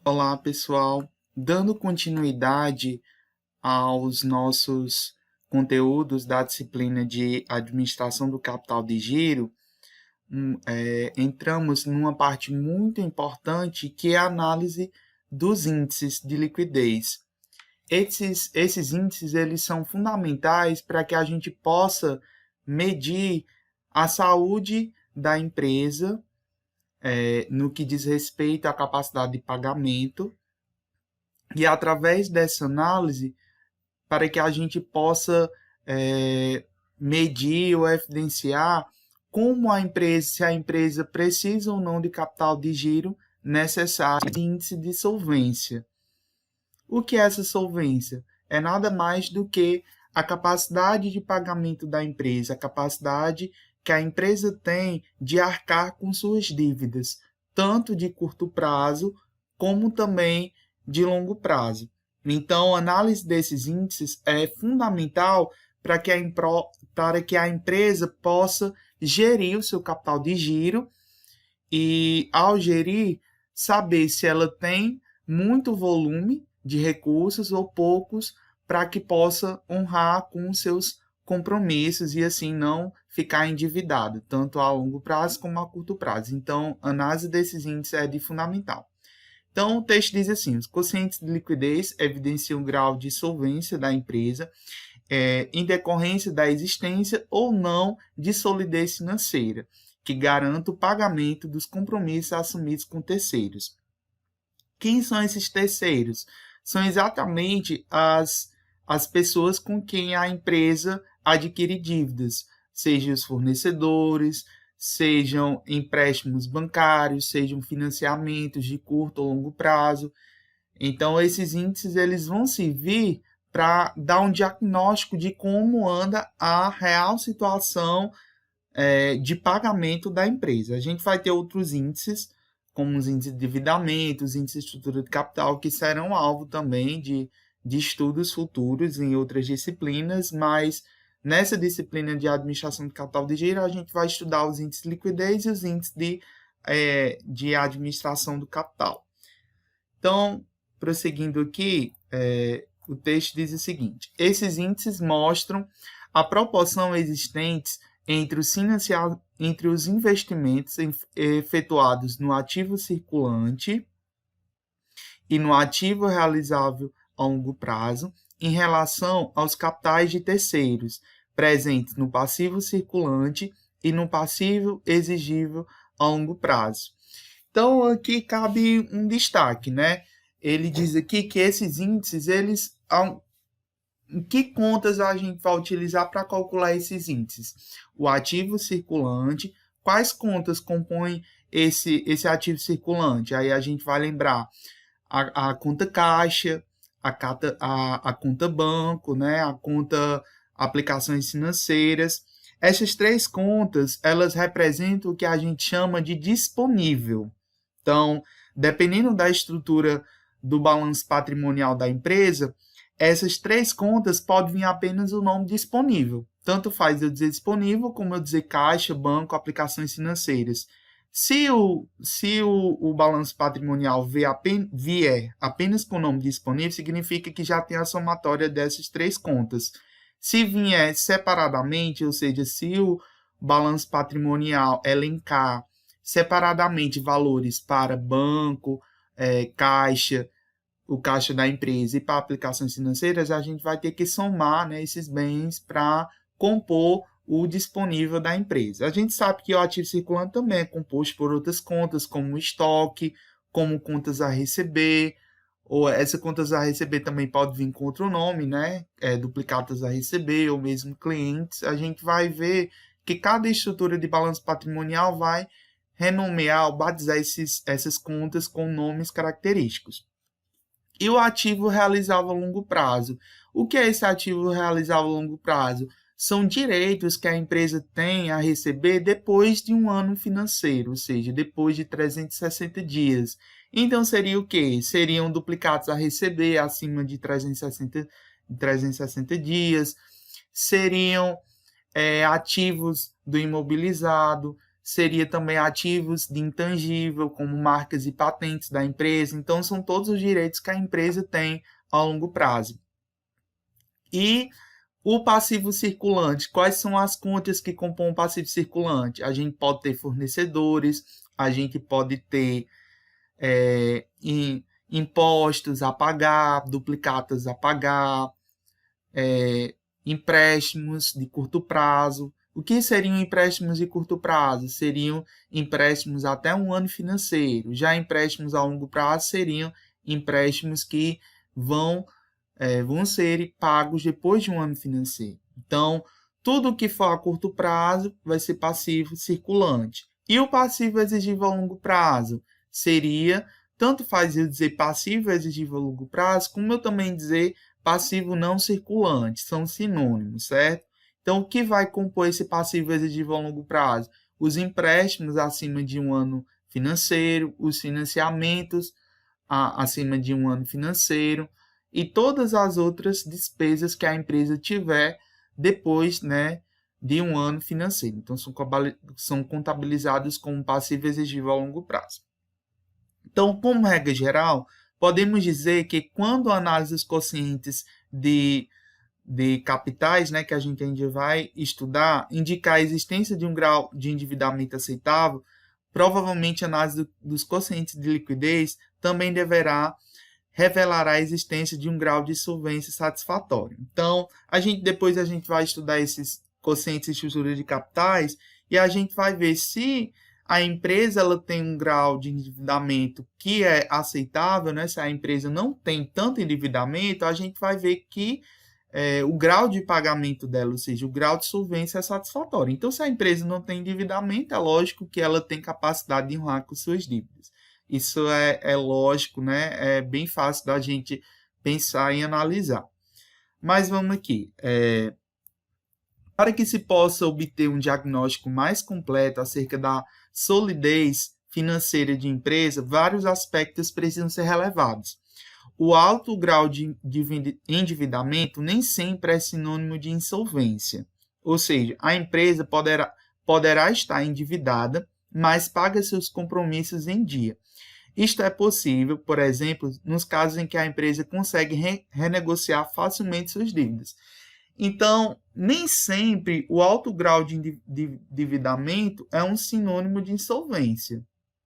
Olá, pessoal. Dando continuidade aos nossos conteúdos da disciplina de Administração do Capital de Giro, entramos numa parte muito importante que é a análise dos índices de liquidez. Esses índices eles são fundamentais para que a gente possa medir a saúde da empresa, no que diz respeito à capacidade de pagamento e através dessa análise, para que a gente possa medir ou evidenciar como a empresa, se a empresa precisa ou não de capital de giro necessário de índice de solvência. O que é essa solvência? É nada mais do que a capacidade de pagamento da empresa, a capacidade que a empresa tem de arcar com suas dívidas, tanto de curto prazo como também de longo prazo. Então, a análise desses índices é fundamental para que a empresa possa gerir o seu capital de giro e, ao gerir, saber se ela tem muito volume de recursos ou poucos para que possa honrar com os seus compromissos e assim não ficar endividado, tanto a longo prazo como a curto prazo. Então, a análise desses índices é de fundamental. Então, o texto diz assim: os quocientes de liquidez evidenciam o grau de solvência da empresa em decorrência da existência ou não de solidez financeira, que garanta o pagamento dos compromissos assumidos com terceiros. Quem são esses terceiros? São exatamente as pessoas com quem a empresa adquire dívidas, sejam os fornecedores, sejam empréstimos bancários, sejam financiamentos de curto ou longo prazo. Então, esses índices eles vão servir para dar um diagnóstico de como anda a real situação de pagamento da empresa. A gente vai ter outros índices, como os índices de endividamento, os índices de estrutura de capital, que serão alvo também de estudos futuros em outras disciplinas, mas nessa disciplina de administração de capital de giro, a gente vai estudar os índices de liquidez e os índices de administração do capital. Então, prosseguindo aqui, o texto diz o seguinte: esses índices mostram a proporção existente entre os investimentos efetuados no ativo circulante e no ativo realizável a longo prazo em relação aos capitais de terceiros presentes no passivo circulante e no passivo exigível a longo prazo. Então, aqui cabe um destaque, né? Ele diz aqui que esses índices, em que contas a gente vai utilizar para calcular esses índices? O ativo circulante, quais contas compõem esse ativo circulante? Aí a gente vai lembrar a conta caixa, a conta banco, né? A conta aplicações financeiras. Essas três contas, elas representam o que a gente chama de disponível. Então, dependendo da estrutura do balanço patrimonial da empresa, essas três contas podem vir apenas o nome disponível. Tanto faz eu dizer disponível, como eu dizer caixa, banco, aplicações financeiras. Se o balanço patrimonial vier apenas com o nome disponível, significa que já tem a somatória dessas três contas. Se vier separadamente, ou seja, se o balanço patrimonial elencar separadamente valores para banco, caixa, o caixa da empresa e para aplicações financeiras, a gente vai ter que somar, né, esses bens para compor o disponível da empresa. A gente sabe que o ativo circulante também é composto por outras contas, como estoque, como contas a receber, ou essa contas a receber também pode vir com outro nome, né? Duplicatas a receber, ou mesmo clientes. A gente vai ver que cada estrutura de balanço patrimonial vai renomear ou batizar essas contas com nomes característicos. E o ativo realizável a longo prazo. O que é esse ativo realizável a longo prazo? São direitos que a empresa tem a receber depois de um ano financeiro, ou seja, depois de 360 dias. Então, seria o quê? Seriam duplicados a receber acima de 360 dias, seriam ativos do imobilizado, seria também ativos de intangível, como marcas e patentes da empresa. Então, são todos os direitos que a empresa tem a longo prazo. E o passivo circulante, quais são as contas que compõem o passivo circulante? A gente pode ter fornecedores, a gente pode ter impostos a pagar, duplicatas a pagar, empréstimos de curto prazo. O que seriam empréstimos de curto prazo? Seriam empréstimos até um ano financeiro. Já empréstimos a longo prazo seriam empréstimos que vão ser pagos depois de um ano financeiro. Então, tudo que for a curto prazo vai ser passivo circulante. E o passivo exigível a longo prazo seria, tanto faz eu dizer passivo exigível a longo prazo, como eu também dizer passivo não circulante, são sinônimos, certo? Então, o que vai compor esse passivo exigível a longo prazo? Os empréstimos acima de um ano financeiro, os financiamentos acima de um ano financeiro e todas as outras despesas que a empresa tiver depois, né, de um ano financeiro. Então, são contabilizados como passivo exigível a longo prazo. Então, como regra geral, podemos dizer que quando analisa os quocientes de capitais, né, que a gente ainda vai estudar, indicar a existência de um grau de endividamento aceitável, provavelmente a análise dos quocientes de liquidez também revelará a existência de um grau de solvência satisfatório. Então, depois a gente vai estudar esses quocientes de estrutura de capitais e a gente vai ver se a empresa ela tem um grau de endividamento que é aceitável, né? Se a empresa não tem tanto endividamento, a gente vai ver que o grau de pagamento dela, ou seja, o grau de solvência é satisfatório. Então, se a empresa não tem endividamento, é lógico que ela tem capacidade de honrar com suas dívidas. Isso é lógico, né? É bem fácil da gente pensar e analisar. Mas vamos aqui. Para que se possa obter um diagnóstico mais completo acerca da solidez financeira de empresa, vários aspectos precisam ser relevados. O alto grau de endividamento nem sempre é sinônimo de insolvência. Ou seja, a empresa poderá estar endividada, mas paga seus compromissos em dia. Isto é possível, por exemplo, nos casos em que a empresa consegue renegociar facilmente suas dívidas. Então, nem sempre o alto grau de endividamento é um sinônimo de insolvência,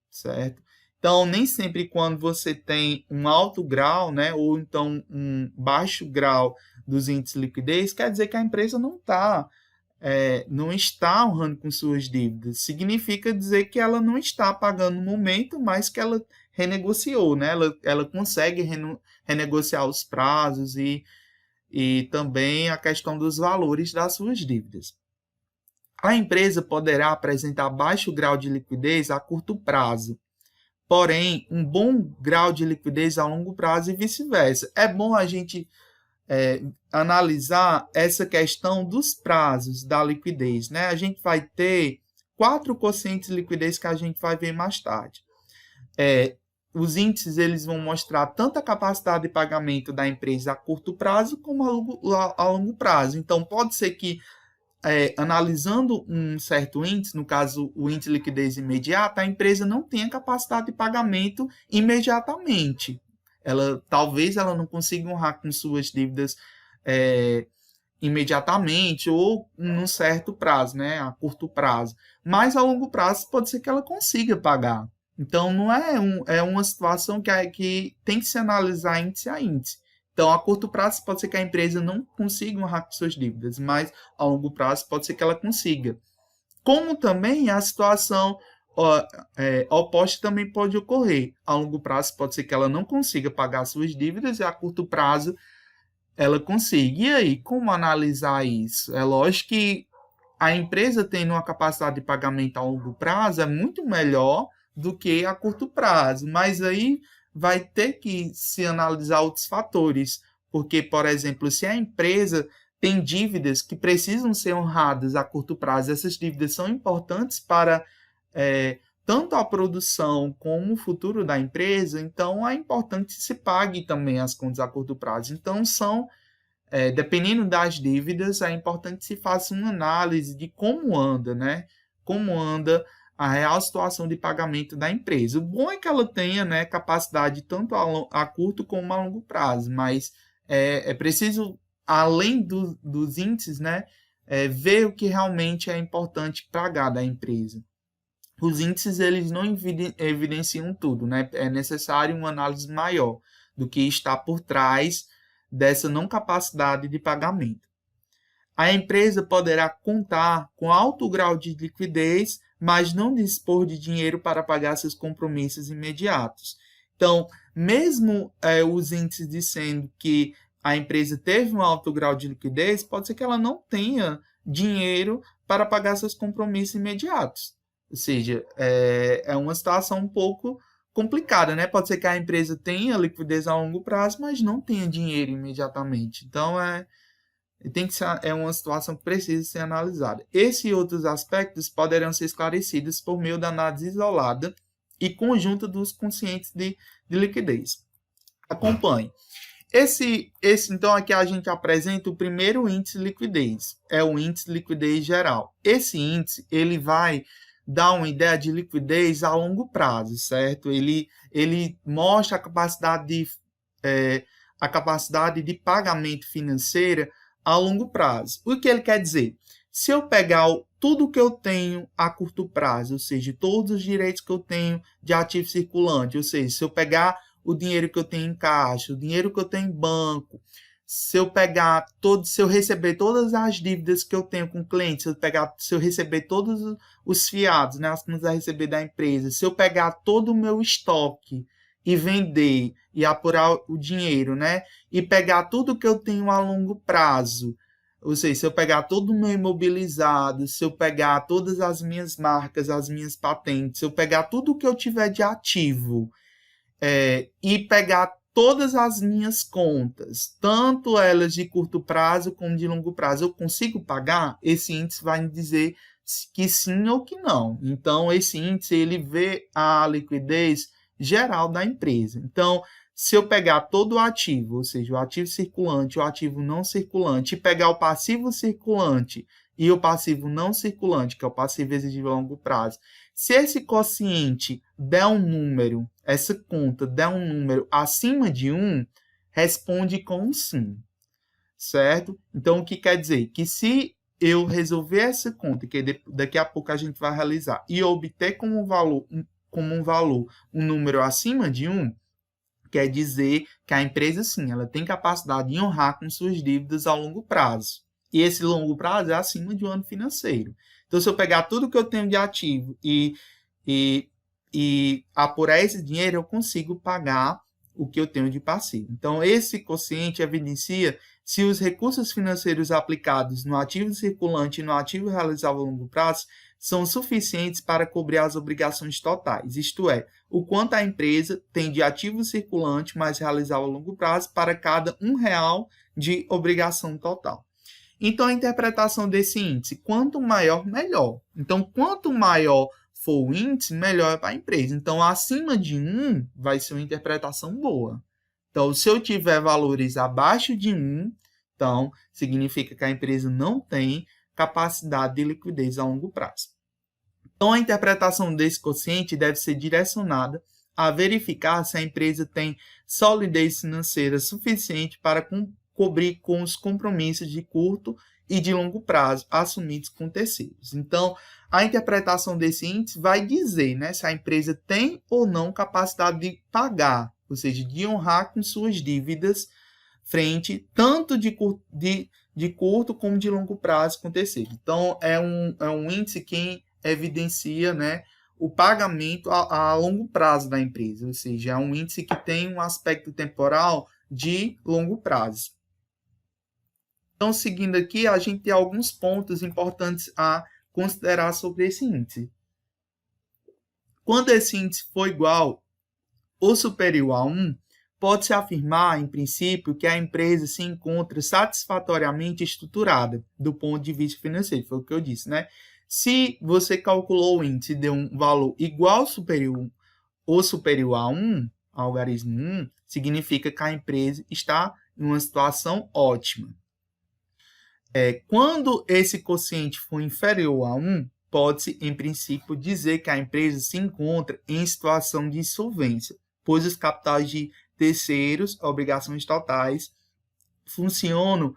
certo? Então, nem sempre quando você tem um alto grau, né, ou então um baixo grau dos índices de liquidez, quer dizer que a empresa não está honrando com suas dívidas. Significa dizer que ela não está pagando no momento, mas que ela renegociou, né? Ela consegue renegociar os prazos e também a questão dos valores das suas dívidas. A empresa poderá apresentar baixo grau de liquidez a curto prazo, porém, um bom grau de liquidez a longo prazo e vice-versa. É bom a gente analisar essa questão dos prazos da liquidez, né? A gente vai ter 4 quocientes de liquidez que a gente vai ver mais tarde. Os índices eles vão mostrar tanto a capacidade de pagamento da empresa a curto prazo como a longo prazo. Então, pode ser que, analisando um certo índice, no caso o índice de liquidez imediata, a empresa não tenha capacidade de pagamento imediatamente. Talvez ela não consiga honrar com suas dívidas imediatamente ou num certo prazo, né, a curto prazo. Mas a longo prazo pode ser que ela consiga pagar. Então, não é uma situação que tem que se analisar índice a índice. Então, a curto prazo pode ser que a empresa não consiga honrar com suas dívidas, mas a longo prazo pode ser que ela consiga. Como também a situação oposta também pode ocorrer. A longo prazo pode ser que ela não consiga pagar suas dívidas e a curto prazo ela consiga. E aí, como analisar isso? É lógico que a empresa tendo uma capacidade de pagamento a longo prazo é muito melhor do que a curto prazo, mas aí vai ter que se analisar outros fatores, porque, por exemplo, se a empresa tem dívidas que precisam ser honradas a curto prazo, essas dívidas são importantes para tanto a produção como o futuro da empresa, então é importante que se pague também as contas a curto prazo. Então, dependendo das dívidas, é importante que se faça uma análise de como anda, né? Como anda a real situação de pagamento da empresa. O bom é que ela tenha, né, capacidade tanto a curto como a longo prazo, mas é preciso, além dos índices, né, ver o que realmente é importante pagar da empresa. Os índices eles não evidenciam tudo, né? É necessário uma análise maior do que está por trás dessa não capacidade de pagamento. A empresa poderá contar com alto grau de liquidez, mas não dispor de dinheiro para pagar seus compromissos imediatos. Então, mesmo os índices dizendo que a empresa teve um alto grau de liquidez, pode ser que ela não tenha dinheiro para pagar seus compromissos imediatos. Ou seja, é uma situação um pouco complicada, né? Pode ser que a empresa tenha liquidez a longo prazo, mas não tenha dinheiro imediatamente. Então, é uma situação que precisa ser analisada. Esses e outros aspectos poderão ser esclarecidos por meio da análise isolada e conjunta dos conscientes de liquidez. Acompanhe. Então, aqui a gente apresenta o primeiro índice de liquidez, é o índice de liquidez geral. Esse índice, ele vai dar uma ideia de liquidez a longo prazo, certo? Ele mostra a capacidade de pagamento financeira a longo prazo. O que ele quer dizer? Se eu pegar tudo que eu tenho a curto prazo, ou seja, todos os direitos que eu tenho de ativo circulante, ou seja, se eu pegar o dinheiro que eu tenho em caixa, o dinheiro que eu tenho em banco, se eu receber todas as dívidas que eu tenho com clientes, se eu receber todos os fiados, né, as contas a receber da empresa, se eu pegar todo o meu estoque e vender e apurar o dinheiro, né, e pegar tudo que eu tenho a longo prazo, ou seja, se eu pegar todo o meu imobilizado, se eu pegar todas as minhas marcas, as minhas patentes, se eu pegar tudo que eu tiver de ativo, e pegar todas as minhas contas, tanto elas de curto prazo como de longo prazo, eu consigo pagar? Esse índice vai me dizer que sim ou que não. Então, esse índice ele vê a liquidez geral da empresa. Então, se eu pegar todo o ativo, ou seja, o ativo circulante, o ativo não circulante, e pegar o passivo circulante e o passivo não circulante, que é o passivo exigível a longo prazo, se esse quociente der um número, essa conta der um número acima de 1, responde com um sim, certo? Então, o que quer dizer? Que se eu resolver essa conta, que daqui a pouco a gente vai realizar, e obter como um valor um número acima de 1, quer dizer que a empresa, sim, ela tem capacidade de honrar com suas dívidas a longo prazo. E esse longo prazo é acima de um ano financeiro. Então, se eu pegar tudo que eu tenho de ativo e apurar esse dinheiro, eu consigo pagar o que eu tenho de passivo. Então, esse quociente evidencia se os recursos financeiros aplicados no ativo circulante e no ativo realizável a longo prazo são suficientes para cobrir as obrigações totais, isto é, o quanto a empresa tem de ativo circulante mais realizável a longo prazo para cada R$1 de obrigação total. Então, a interpretação desse índice, quanto maior, melhor. Então, quanto maior for o índice, melhor é para a empresa. Então, acima de 1 vai ser uma interpretação boa. Então, se eu tiver valores abaixo de 1, então, significa que a empresa não tem capacidade de liquidez a longo prazo. Então, a interpretação desse quociente deve ser direcionada a verificar se a empresa tem solidez financeira suficiente para cobrir com os compromissos de curto e de longo prazo assumidos com terceiros. Então, a interpretação desse índice vai dizer, né, se a empresa tem ou não capacidade de pagar, ou seja, de honrar com suas dívidas frente tanto de curto como de longo prazo com terceiros. Então, é um índice que evidencia, né, o pagamento a longo prazo da empresa, ou seja, é um índice que tem um aspecto temporal de longo prazo. Então, seguindo aqui, a gente tem alguns pontos importantes a considerar sobre esse índice. Quando esse índice for igual ou superior a 1, pode-se afirmar, em princípio, que a empresa se encontra satisfatoriamente estruturada do ponto de vista financeiro. Foi o que eu disse, né? Se você calculou o índice e deu um valor igual ou superior a 1, algarismo 1, significa que a empresa está em uma situação ótima. Quando esse quociente for inferior a 1, pode-se, em princípio, dizer que a empresa se encontra em situação de insolvência, pois os capitais de terceiros, obrigações totais, financiam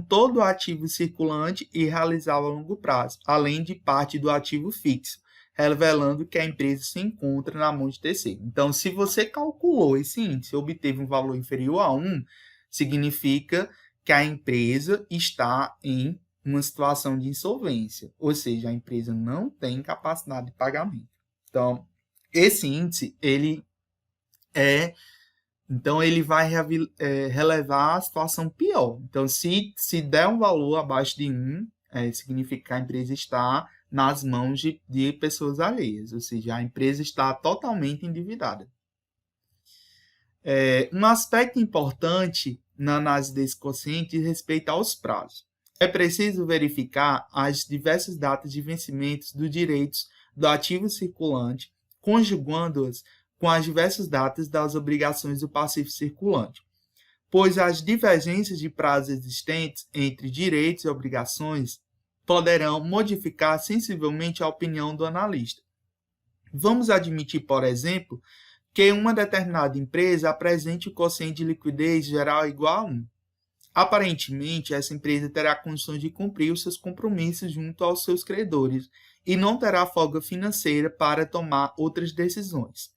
todo o ativo circulante e realizável a longo prazo, além de parte do ativo fixo, revelando que a empresa se encontra na mão de terceiro. Então, se você calculou esse índice e obteve um valor inferior a 1, significa que a empresa está em uma situação de insolvência, ou seja, a empresa não tem capacidade de pagamento. Então, esse índice, ele vai relevar a situação pior. Então, se der um valor abaixo de 1, significa que a empresa está nas mãos de pessoas alheias, ou seja, a empresa está totalmente endividada. Um aspecto importante na análise desse quociente diz respeito aos prazos. É preciso verificar as diversas datas de vencimentos dos direitos do ativo circulante, conjugando-as com as diversas datas das obrigações do passivo circulante, pois as divergências de prazos existentes entre direitos e obrigações poderão modificar sensivelmente a opinião do analista. Vamos admitir, por exemplo, que uma determinada empresa apresente o quociente de liquidez geral igual a 1. Aparentemente, essa empresa terá condições de cumprir os seus compromissos junto aos seus credores e não terá folga financeira para tomar outras decisões,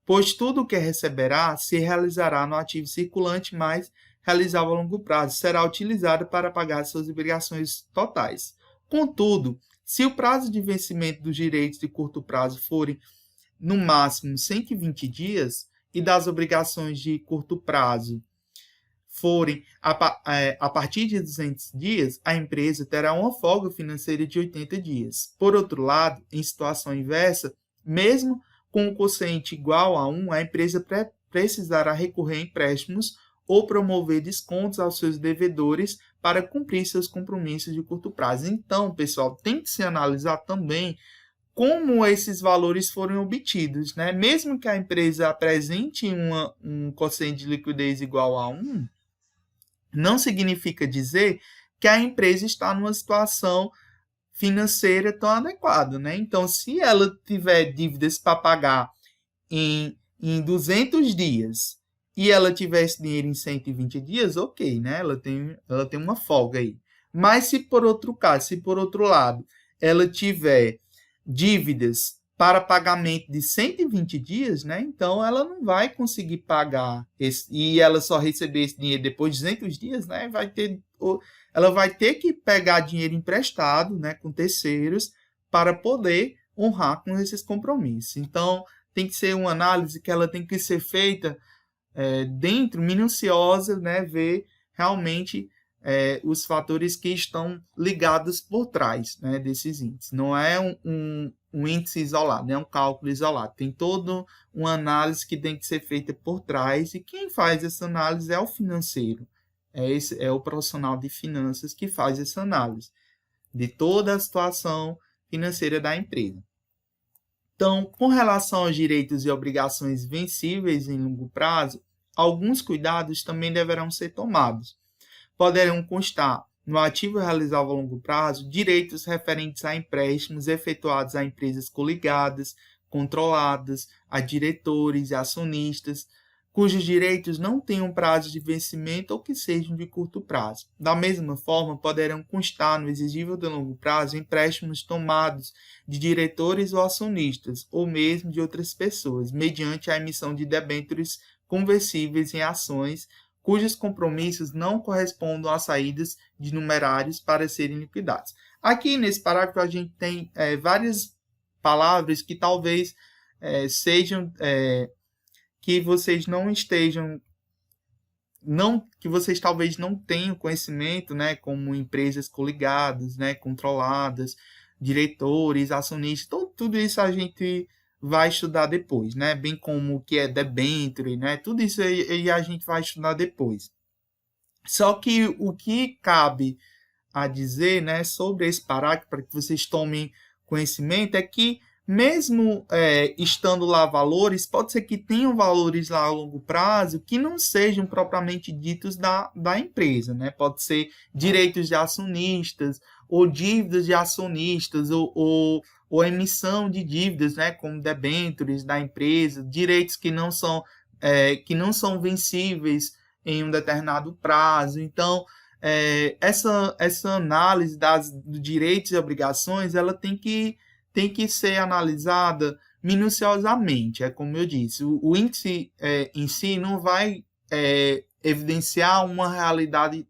pois tudo o que receberá se realizará no ativo circulante, mas realizável a longo prazo, será utilizado para pagar suas obrigações totais. Contudo, se o prazo de vencimento dos direitos de curto prazo forem, no máximo, 120 dias, e das obrigações de curto prazo forem a partir de 200 dias, a empresa terá uma folga financeira de 80 dias. Por outro lado, em situação inversa, mesmo com o quociente igual a 1, a empresa precisará recorrer a empréstimos ou promover descontos aos seus devedores para cumprir seus compromissos de curto prazo. Então, pessoal, tem que se analisar também como esses valores foram obtidos, né? Mesmo que a empresa apresente um quociente de liquidez igual a 1, não significa dizer que a empresa está numa situação financeira tão adequada, né? Então, se ela tiver dívidas para pagar em 200 dias e ela tiver esse dinheiro em 120 dias, ok, né? Ela tem uma folga aí. Mas se por outro lado, ela tiver dívidas para pagamento de 120 dias, né? Então ela não vai conseguir pagar e ela só receber esse dinheiro depois de 200 dias, né? Ela vai ter que pegar dinheiro emprestado, né, com terceiros para poder honrar com esses compromissos. Então tem que ser uma análise que ela tem que ser feita minuciosa, né? Ver realmente os fatores que estão ligados por trás, né, desses índices. Não é um índice isolado, não é um cálculo isolado. Tem toda uma análise que tem que ser feita por trás, e quem faz essa análise é o financeiro. É o profissional de finanças que faz essa análise de toda a situação financeira da empresa. Então, com relação aos direitos e obrigações vencíveis em longo prazo, alguns cuidados também deverão ser tomados. Poderão constar no ativo realizável a longo prazo direitos referentes a empréstimos efetuados a empresas coligadas, controladas, a diretores e acionistas, cujos direitos não tenham prazo de vencimento ou que sejam de curto prazo. Da mesma forma, poderão constar no exigível de longo prazo empréstimos tomados de diretores ou acionistas, ou mesmo de outras pessoas, mediante a emissão de debêntures conversíveis em ações, cujos compromissos não correspondam a saídas de numerários para serem liquidados. Aqui nesse parágrafo a gente tem várias palavras que talvez sejam que vocês não estejam, que vocês talvez não tenham conhecimento, né, como empresas coligadas, né, controladas, diretores, acionistas, tudo isso a gente vai estudar depois, né? Bem como o que é debênture, né? Tudo isso aí a gente vai estudar depois. Só que o que cabe a dizer, né, sobre esse parágrafo, para que vocês tomem conhecimento, é que mesmo estando lá valores, pode ser que tenham valores lá a longo prazo que não sejam propriamente ditos da empresa, né? Pode ser direitos de acionistas ou dívidas de acionistas, ou emissão de dívidas, né, como debêntures da empresa, direitos que não são vencíveis em um determinado prazo. Então, essa análise dos direitos e obrigações, ela tem que ser analisada minuciosamente. É como eu disse, o índice em si não vai evidenciar uma realidade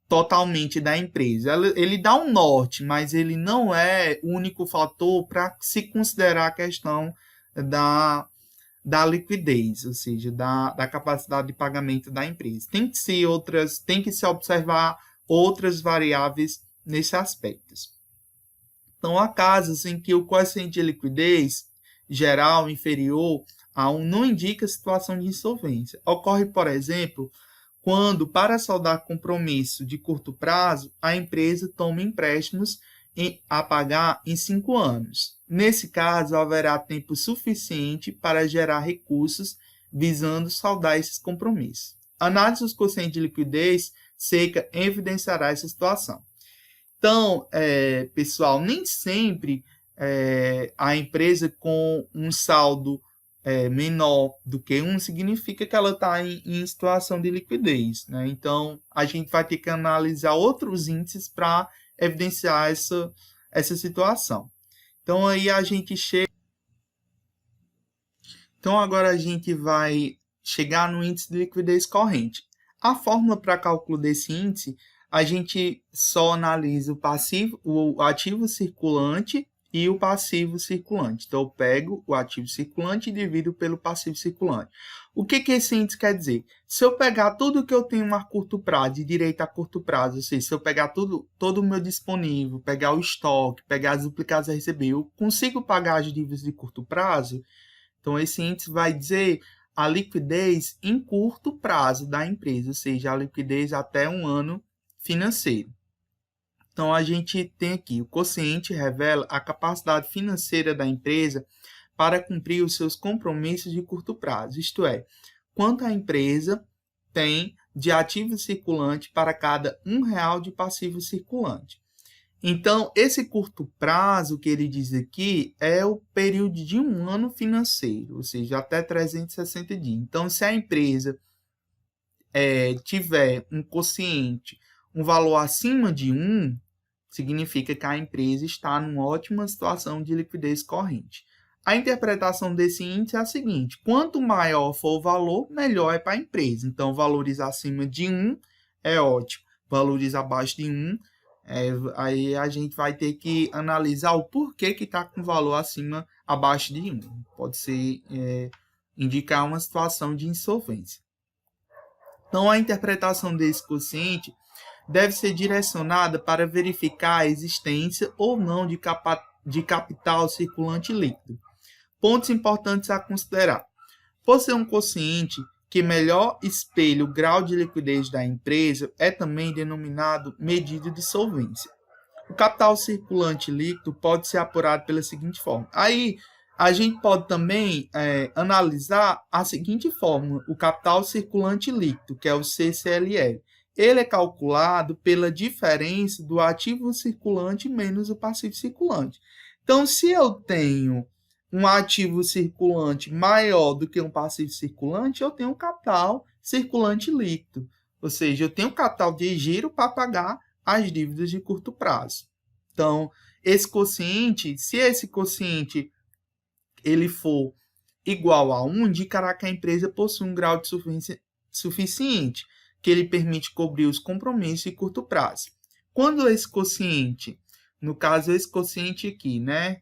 totalmente da empresa. Ele dá um norte, mas ele não é o único fator para se considerar a questão da liquidez, ou seja, da capacidade de pagamento da empresa. Tem que se observar outras variáveis nesse aspecto. Então, há casos em que o coeficiente de liquidez geral inferior a 1 não indica situação de insolvência. Ocorre, por exemplo, quando, para saldar compromisso de curto prazo, a empresa toma empréstimos a pagar em 5 anos. Nesse caso, haverá tempo suficiente para gerar recursos visando saldar esses compromissos. A análise dos quocientes de liquidez seca evidenciará essa situação. Então, pessoal, nem sempre a empresa com um saldo menor do que 1 significa que ela está em situação de liquidez, né? Então, a gente vai ter que analisar outros índices para evidenciar essa situação. Então, aí a gente chega... Então, agora a gente vai chegar no índice de liquidez corrente. A fórmula para cálculo desse índice, a gente só analisa o ativo circulante e o passivo circulante. Então, eu pego o ativo circulante e divido pelo passivo circulante. O que esse índice quer dizer? Se eu pegar tudo que eu tenho a curto prazo, de direito a curto prazo, ou seja, se eu pegar todo o meu disponível, pegar o estoque, pegar as duplicadas a receber, eu consigo pagar as dívidas de curto prazo? Então, esse índice vai dizer a liquidez em curto prazo da empresa, ou seja, a liquidez até 1 ano financeiro. Então, a gente tem aqui, o quociente revela a capacidade financeira da empresa para cumprir os seus compromissos de curto prazo, isto é, quanto a empresa tem de ativo circulante para cada R$1 de passivo circulante. Então, esse curto prazo que ele diz aqui é o período de 1 ano financeiro, ou seja, até 360 dias. Então, se a empresa tiver um quociente, um valor acima de 1, significa que a empresa está numa ótima situação de liquidez corrente. A interpretação desse índice é a seguinte: quanto maior for o valor, melhor é para a empresa. Então, valores acima de 1 é ótimo. Valores abaixo de 1, aí a gente vai ter que analisar o porquê que está com valor abaixo de 1. Pode ser indicar uma situação de insolvência. Então, a interpretação desse quociente deve ser direcionada para verificar a existência ou não de capital circulante líquido. Pontos importantes a considerar. Por ser um quociente que melhor espelha o grau de liquidez da empresa, é também denominado medida de solvência. O capital circulante líquido pode ser apurado pela seguinte forma. Aí, a gente pode também analisar a seguinte fórmula, o capital circulante líquido, que é o CCLL. Ele é calculado pela diferença do ativo circulante menos o passivo circulante. Então, se eu tenho um ativo circulante maior do que um passivo circulante, eu tenho um capital circulante líquido. Ou seja, eu tenho capital de giro para pagar as dívidas de curto prazo. Então, esse quociente, se esse quociente ele for igual a 1, indicará que a empresa possui um grau de solvência suficiente, que ele permite cobrir os compromissos de curto prazo. Quando esse quociente, no caso esse quociente aqui, né,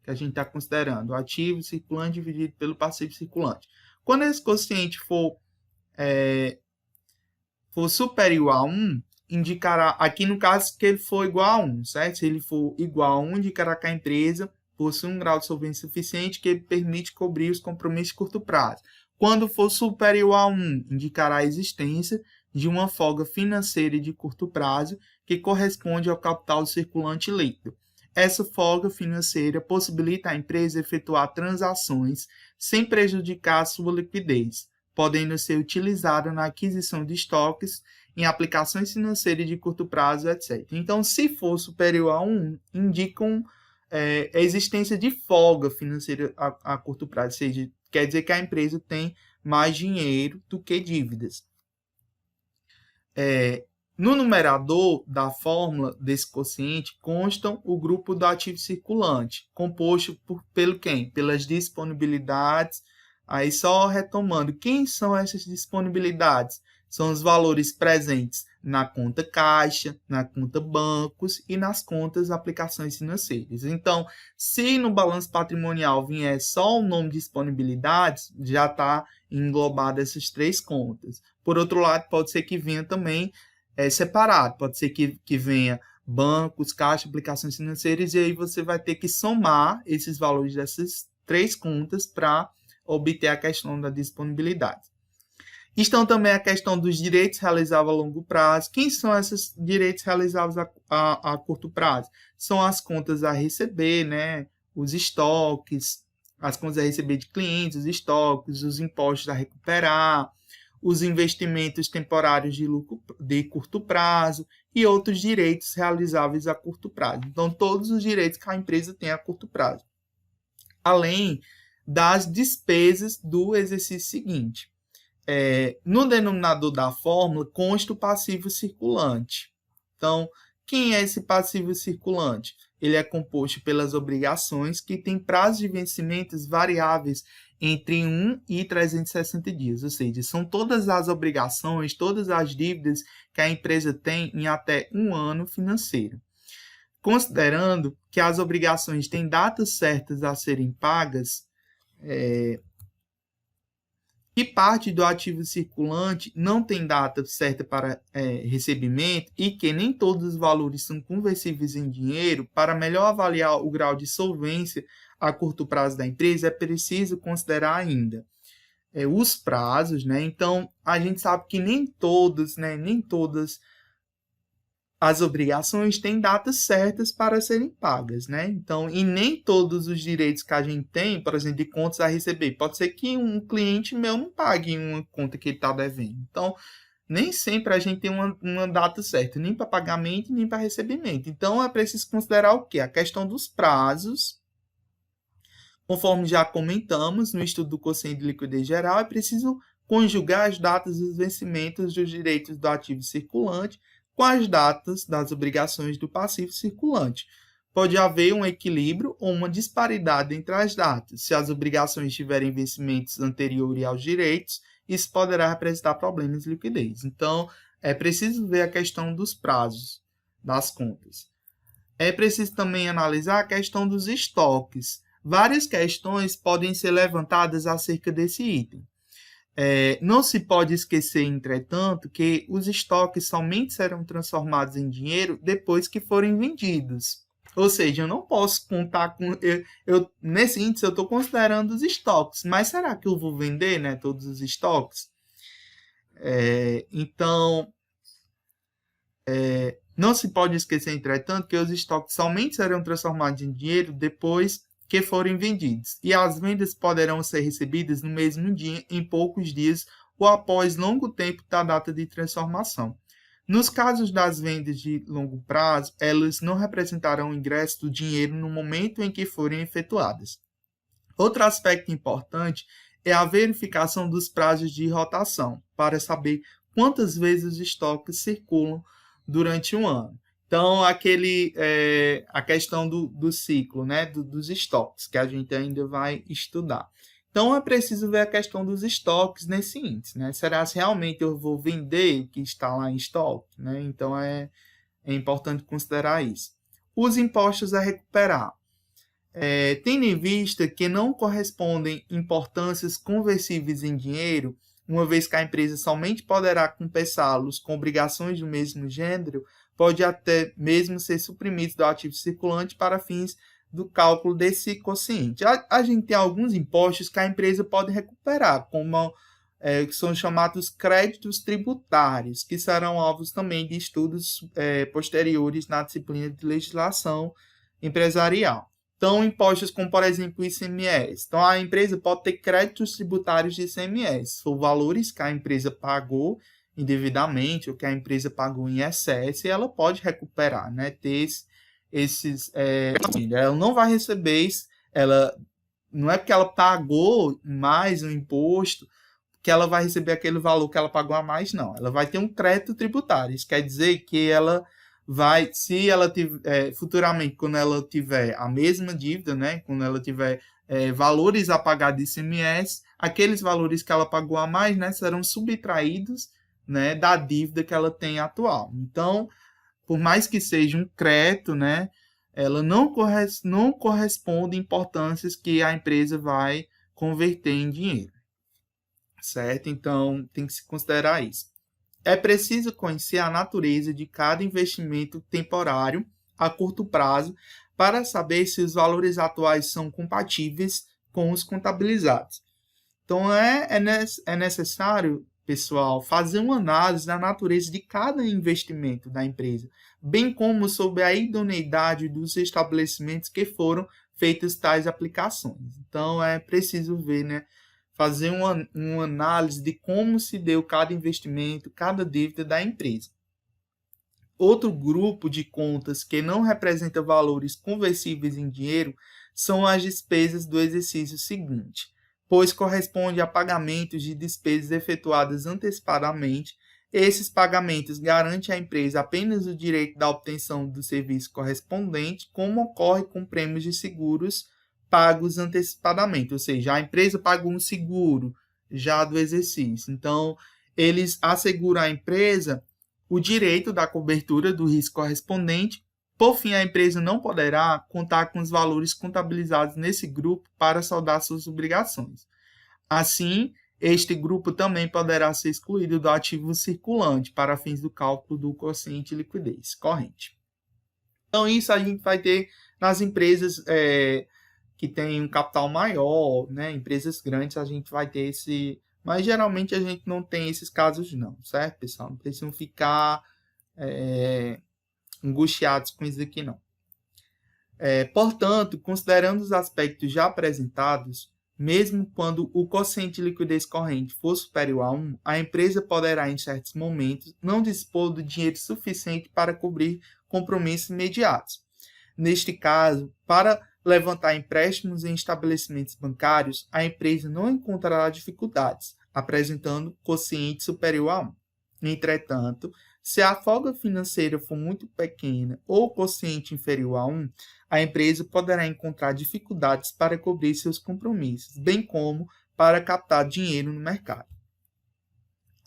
que a gente está considerando, o ativo circulante dividido pelo passivo circulante. Quando esse quociente for superior a 1, indicará, aqui no caso que ele for igual a 1, certo? Se ele for igual a 1, indicará que a empresa possui um grau de solvência suficiente que permite cobrir os compromissos de curto prazo. Quando for superior a 1, indicará a existência de uma folga financeira de curto prazo que corresponde ao capital circulante líquido. Essa folga financeira possibilita à empresa efetuar transações sem prejudicar a sua liquidez, podendo ser utilizada na aquisição de estoques em aplicações financeiras de curto prazo, etc. Então, se for superior a 1, indicam a existência de folga financeira a curto prazo, ou seja, quer dizer que a empresa tem mais dinheiro do que dívidas. No numerador da fórmula desse quociente constam o grupo do ativo circulante, composto pelo quem? Pelas disponibilidades. Aí só retomando, quem são essas disponibilidades? São os valores presentes na conta caixa, na conta bancos e nas contas aplicações financeiras. Então, se no balanço patrimonial vier só o nome disponibilidades, já está englobado essas 3 contas. Por outro lado, pode ser que venha também separado, pode ser que venha bancos, caixa, aplicações financeiras, e aí você vai ter que somar esses valores dessas 3 contas para obter a questão da disponibilidade. Estão também a questão dos direitos realizáveis a longo prazo. Quem são esses direitos realizáveis a curto prazo? São as contas a receber, né? Os estoques, as contas a receber de clientes, os estoques, os impostos a recuperar, os investimentos temporários de curto prazo e outros direitos realizáveis a curto prazo. Então, todos os direitos que a empresa tem a curto prazo. Além das despesas do exercício seguinte. No denominador da fórmula consta o passivo circulante. Então, quem é esse passivo circulante? Ele é composto pelas obrigações que têm prazos de vencimentos variáveis entre 1 e 360 dias, ou seja, são todas as obrigações, todas as dívidas que a empresa tem em até 1 ano financeiro. Considerando que as obrigações têm datas certas a serem pagas, que parte do ativo circulante não tem data certa para recebimento e que nem todos os valores são conversíveis em dinheiro, para melhor avaliar o grau de solvência a curto prazo da empresa, é preciso considerar ainda os prazos, né? Então, a gente sabe que nem todas as obrigações têm datas certas para serem pagas, né? Então, e nem todos os direitos que a gente tem, por exemplo, de contas a receber, pode ser que um cliente meu não pague uma conta que ele está devendo. Então, nem sempre a gente tem uma data certa, nem para pagamento, nem para recebimento. Então, é preciso considerar o quê? A questão dos prazos. Conforme já comentamos no estudo do quociente de liquidez geral, é preciso conjugar as datas dos vencimentos dos direitos do ativo circulante com as datas das obrigações do passivo circulante. Pode haver um equilíbrio ou uma disparidade entre as datas. Se as obrigações tiverem vencimentos anteriores aos direitos, isso poderá representar problemas de liquidez. Então, é preciso ver a questão dos prazos das contas. É preciso também analisar a questão dos estoques. Várias questões podem ser levantadas acerca desse item. Não se pode esquecer, entretanto, que os estoques somente serão transformados em dinheiro depois que forem vendidos. Ou seja, eu não posso contar com... nesse índice eu estou considerando os estoques, mas será que eu vou vender, né, todos os estoques? Então, não se pode esquecer, entretanto, que os estoques somente serão transformados em dinheiro depois que forem vendidos, e as vendas poderão ser recebidas no mesmo dia, em poucos dias, ou após longo tempo da data de transformação. Nos casos das vendas de longo prazo, elas não representarão o ingresso do dinheiro no momento em que forem efetuadas. Outro aspecto importante é a verificação dos prazos de rotação, para saber quantas vezes os estoques circulam durante um ano. Então, a questão do ciclo, né, dos estoques, que a gente ainda vai estudar. Então, é preciso ver a questão dos estoques nesse índice, né? Será se realmente eu vou vender o que está lá em estoque, né? Então, é importante considerar isso. Os impostos a recuperar. Tendo em vista que não correspondem importâncias conversíveis em dinheiro, uma vez que a empresa somente poderá compensá-los com obrigações do mesmo gênero, pode até mesmo ser suprimido do ativo circulante para fins do cálculo desse quociente. A gente tem alguns impostos que a empresa pode recuperar, como que são chamados créditos tributários, que serão alvos também de estudos posteriores na disciplina de legislação empresarial. Então, impostos como, por exemplo, o ICMS. Então, a empresa pode ter créditos tributários de ICMS. São valores que a empresa pagou indevidamente, ou que a empresa pagou em excesso, e ela pode recuperar, né? Ter ela não vai receber isso, ela não é porque ela pagou mais o imposto que ela vai receber aquele valor que ela pagou a mais, não. Ela vai ter um crédito tributário. Isso quer dizer que ela vai, se ela tiver, futuramente, quando ela tiver a mesma dívida, né, quando ela tiver valores a pagar de ICMS, aqueles valores que ela pagou a mais, né, serão subtraídos, né, da dívida que ela tem atual. Então, por mais que seja um crédito, né, ela não corresponde a importâncias que a empresa vai converter em dinheiro, certo? Então, tem que se considerar isso. É preciso conhecer a natureza de cada investimento temporário a curto prazo para saber se os valores atuais são compatíveis com os contabilizados. Então, é necessário, pessoal, fazer uma análise da natureza de cada investimento da empresa, bem como sobre a idoneidade dos estabelecimentos que foram feitas tais aplicações. Então, é preciso ver, né, fazer uma análise de como se deu cada investimento, cada dívida da empresa. Outro grupo de contas que não representa valores conversíveis em dinheiro são as despesas do exercício seguinte, pois corresponde a pagamentos de despesas efetuadas antecipadamente. Esses pagamentos garantem à empresa apenas o direito da obtenção do serviço correspondente, como ocorre com prêmios de seguros pagos antecipadamente, ou seja, a empresa pagou um seguro já do exercício. Então, eles asseguram à empresa o direito da cobertura do risco correspondente. Por fim, a empresa não poderá contar com os valores contabilizados nesse grupo para saldar suas obrigações. Assim, este grupo também poderá ser excluído do ativo circulante para fins do cálculo do quociente de liquidez corrente. Então, isso a gente vai ter nas empresas que têm um capital maior, né? Empresas grandes, a gente vai ter esse... Mas, geralmente, a gente não tem esses casos, não, certo, pessoal? Não precisam ficar angustiados com isso aqui, não. Portanto, considerando os aspectos já apresentados, mesmo quando o quociente de liquidez corrente for superior a 1, a empresa poderá, em certos momentos, não dispor do dinheiro suficiente para cobrir compromissos imediatos. Neste caso, para levantar empréstimos em estabelecimentos bancários, a empresa não encontrará dificuldades, apresentando quociente superior a 1. Entretanto, se a folga financeira for muito pequena ou quociente inferior a 1, a empresa poderá encontrar dificuldades para cobrir seus compromissos, bem como para captar dinheiro no mercado.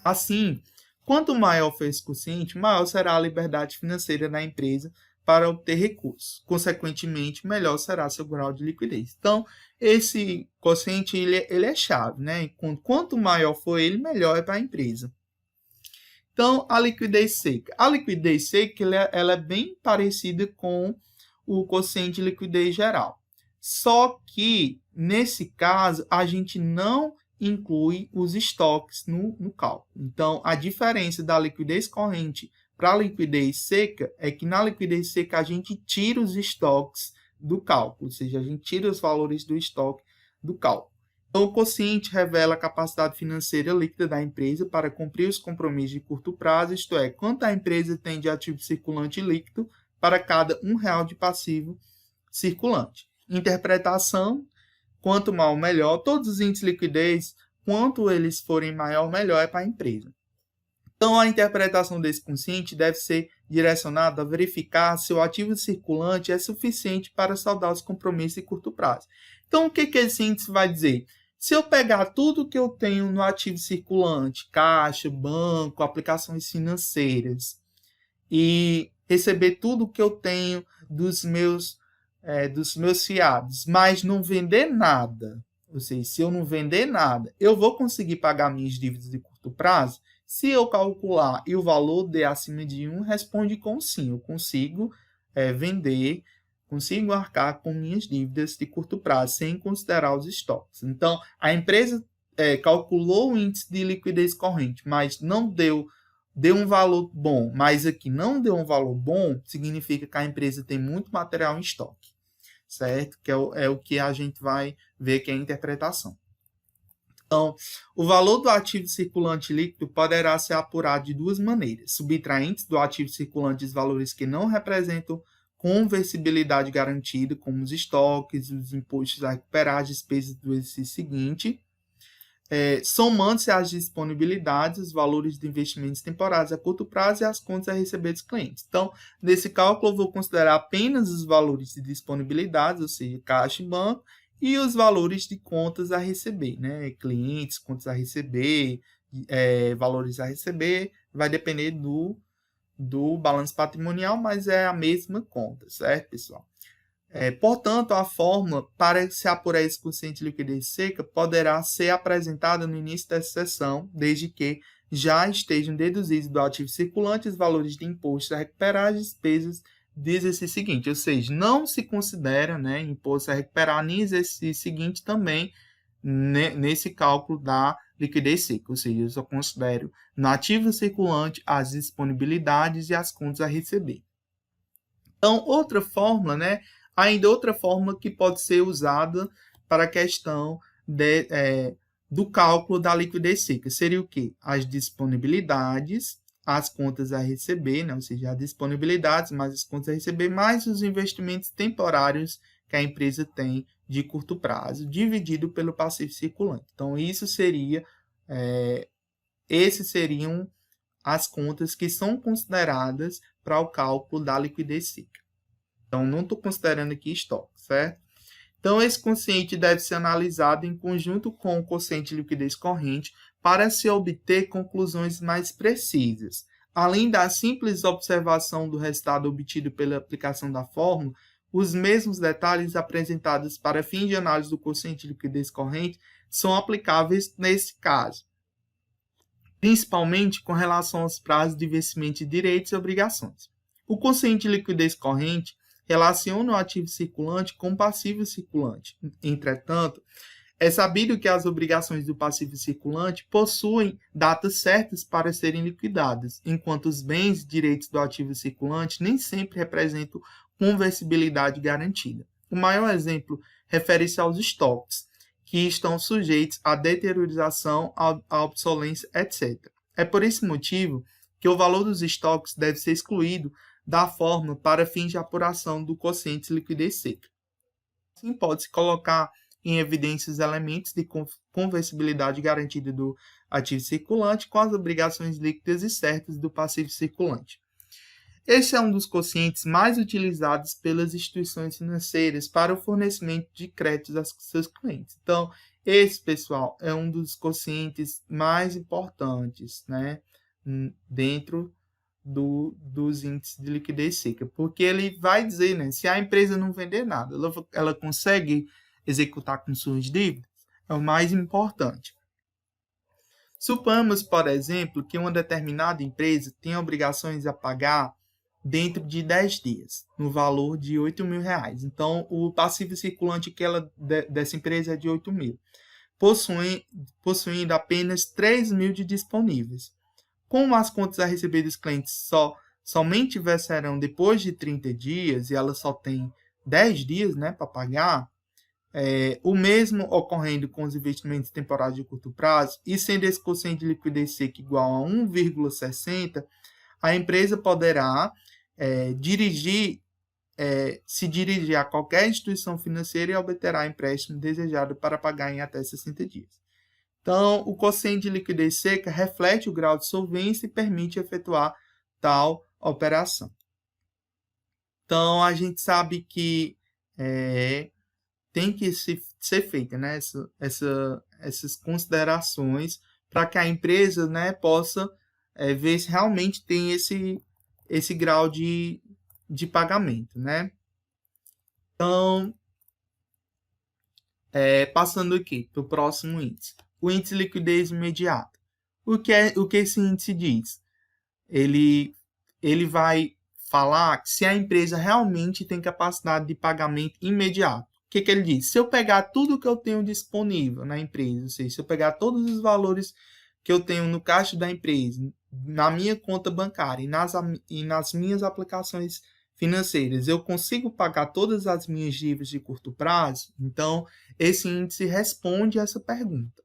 Assim, quanto maior for esse quociente, maior será a liberdade financeira da empresa para obter recursos. Consequentemente, melhor será seu grau de liquidez. Então, esse quociente ele é chave, né? Quanto maior for ele, melhor é para a empresa. Então, a liquidez seca. A liquidez seca ela é bem parecida com o quociente de liquidez geral. Só que, nesse caso, a gente não inclui os estoques no cálculo. Então, a diferença da liquidez corrente para a liquidez seca é que na liquidez seca a gente tira os estoques do cálculo, ou seja, a gente tira os valores do estoque do cálculo. Então, o quociente revela a capacidade financeira líquida da empresa para cumprir os compromissos de curto prazo, isto é, quanto a empresa tem de ativo circulante líquido para cada R$1 de passivo circulante. Interpretação, quanto maior, melhor. Todos os índices de liquidez, quanto eles forem maior, melhor é para a empresa. Então, a interpretação desse quociente deve ser direcionada a verificar se o ativo circulante é suficiente para saldar os compromissos de curto prazo. Então, o que esse índice vai dizer? Se eu pegar tudo que eu tenho no ativo circulante, caixa, banco, aplicações financeiras, e receber tudo que eu tenho dos meus fiados, mas não vender nada, ou seja, se eu não vender nada, eu vou conseguir pagar minhas dívidas de curto prazo? Se eu calcular e o valor der acima de 1, responde com sim. Eu consigo vender, consigo arcar com minhas dívidas de curto prazo, sem considerar os estoques. Então, a empresa calculou o índice de liquidez corrente, mas não deu um valor bom, mas aqui não deu um valor bom, significa que a empresa tem muito material em estoque, certo? Que é o que a gente vai ver que é a interpretação. Então, o valor do ativo circulante líquido poderá ser apurado de duas maneiras: subtraentes do ativo circulante os valores que não representam conversibilidade garantida, como os estoques, os impostos a recuperar, as despesas do exercício seguinte, somando-se as disponibilidades, os valores de investimentos temporários a curto prazo e as contas a receber dos clientes. Então, nesse cálculo, eu vou considerar apenas os valores de disponibilidades, ou seja, caixa e banco, e os valores de contas a receber, né? Clientes, contas a receber, valores a receber, vai depender do balanço patrimonial, mas é a mesma conta, certo, pessoal? Portanto, a fórmula para se apurar esse quociente de liquidez seca poderá ser apresentada no início dessa sessão, desde que já estejam deduzidos do ativo circulante os valores de imposto a recuperar as despesas do exercício seguinte, ou seja, não se considera, né, imposto a recuperar nem exercício seguinte também nesse cálculo da liquidez seca, ou seja, eu só considero no ativo circulante as disponibilidades e as contas a receber. Então, outra fórmula, né, ainda outra fórmula que pode ser usada para a questão do cálculo da liquidez seca seria o quê? As disponibilidades, as contas a receber, né? Ou seja, as disponibilidades mais as contas a receber, mais os investimentos temporários que a empresa tem de curto prazo, dividido pelo passivo circulante. Então, esses seriam as contas que são consideradas para o cálculo da liquidez seca. Então, não estou considerando aqui estoque, certo? Então, esse quociente deve ser analisado em conjunto com o quociente de liquidez corrente para se obter conclusões mais precisas. Além da simples observação do resultado obtido pela aplicação da fórmula, os mesmos detalhes apresentados para fins de análise do quociente de liquidez corrente são aplicáveis nesse caso, principalmente com relação aos prazos de vencimento de direitos e obrigações. O quociente de liquidez corrente relaciona o ativo circulante com o passivo circulante. Entretanto, é sabido que as obrigações do passivo circulante possuem datas certas para serem liquidadas, enquanto os bens e direitos do ativo circulante nem sempre representam conversibilidade garantida. O maior exemplo refere-se aos estoques, que estão sujeitos à deteriorização, à obsolência, etc. É por esse motivo que o valor dos estoques deve ser excluído da fórmula para fins de apuração do quociente de liquidez seca. Assim, pode-se colocar em evidência os elementos de conversibilidade garantida do ativo circulante com as obrigações líquidas e certas do passivo circulante. Esse é um dos quocientes mais utilizados pelas instituições financeiras para o fornecimento de créditos aos seus clientes. Então, esse, pessoal, é um dos quocientes mais importantes, né, dentro dos índices de liquidez seca, porque ele vai dizer, né, se a empresa não vender nada, ela consegue executar com suas dívidas, é o mais importante. Suponhamos, por exemplo, que uma determinada empresa tem obrigações a pagar dentro de 10 dias, no valor de R$8.000. Então, o passivo circulante dessa empresa é de 8.000, possuindo apenas 3.000 de disponíveis. Como as contas a receber dos clientes somente vencerão depois de 30 dias e ela só tem 10 dias, né, para pagar, o mesmo ocorrendo com os investimentos temporários de curto prazo, e sendo esse quociente de liquidez seca igual a 1,60, a empresa poderá se dirigir a qualquer instituição financeira e obterá empréstimo desejado para pagar em até 60 dias. Então, o quociente de liquidez seca reflete o grau de solvência e permite efetuar tal operação. Então, a gente sabe que tem que ser feita, né, essas considerações para que a empresa, né, possa ver se realmente tem esse grau de pagamento, né? Então, passando aqui para o próximo índice. O índice de liquidez imediata. O que esse índice diz? Ele vai falar que se a empresa realmente tem capacidade de pagamento imediato. O que ele diz? Se eu pegar tudo que eu tenho disponível na empresa, ou seja, se eu pegar todos os valores que eu tenho no caixa da empresa, na minha conta bancária e nas minhas aplicações financeiras, eu consigo pagar todas as minhas dívidas de curto prazo? Então, esse índice responde essa pergunta.